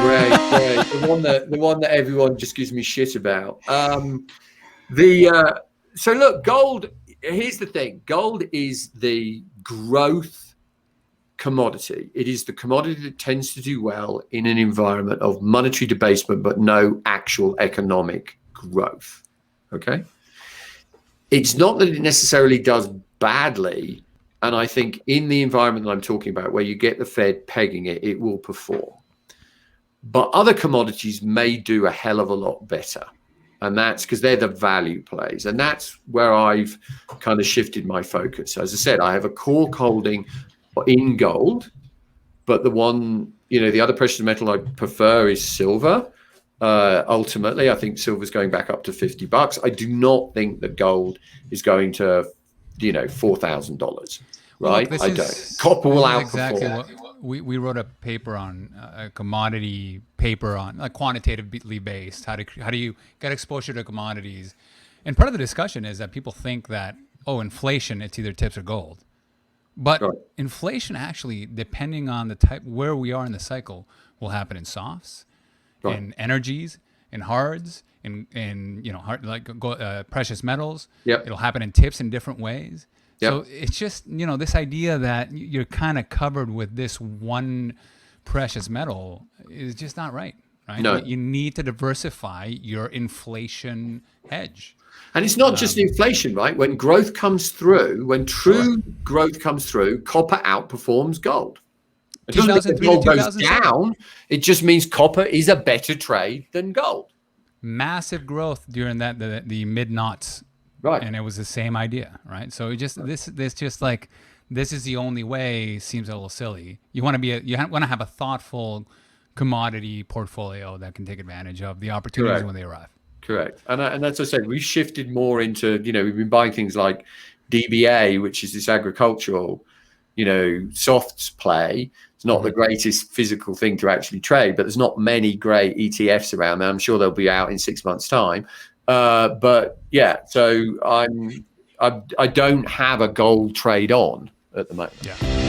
Great. The one that everyone just gives me shit about. So look, gold. Here's the thing: gold is the growth commodity. It is the commodity that tends to do well in an environment of monetary debasement, but no actual economic growth. Okay. It's not that it necessarily does badly. And I think in the environment that I'm talking about, where you get the Fed pegging it, it will perform. But other commodities may do a hell of a lot better. And that's because they're the value plays. And that's where I've kind of shifted my focus. As I said, I have a core holding in gold, but the other precious metal I prefer is silver. Ultimately, I think silver's going back up to $50. I do not think that gold is going to, $4,000. Right? Look, I don't. Copper will outperform. Exactly we wrote a paper on a commodity paper on like quantitatively based. How do you get exposure to commodities? And part of the discussion is that people think that inflation, it's either tips or gold. But inflation actually, depending on the type where we are in the cycle, will happen in softs, in energies, in hards, in precious metals. Yep. It'll happen in tips in different ways. Yep. So it's just, this idea that you're kind of covered with this one precious metal is just not right? No. You need to diversify your inflation hedge. And it's not just inflation, right? When growth comes through, when true growth comes through, copper outperforms gold. It doesn't mean that gold goes down. It just means copper is a better trade than gold. Massive growth during the mid-noughts. Right. And it was the same idea, right? So this is the only way seems a little silly. You want to have a thoughtful commodity portfolio that can take advantage of the opportunities when they arrive. Correct. And as I said, we've shifted more into, we've been buying things like DBA, which is this agricultural, softs play. It's not the greatest physical thing to actually trade, but there's not many great ETFs around there. I'm sure they'll be out in 6 months' time. But yeah, so I don't have a gold trade on at the moment. Yeah.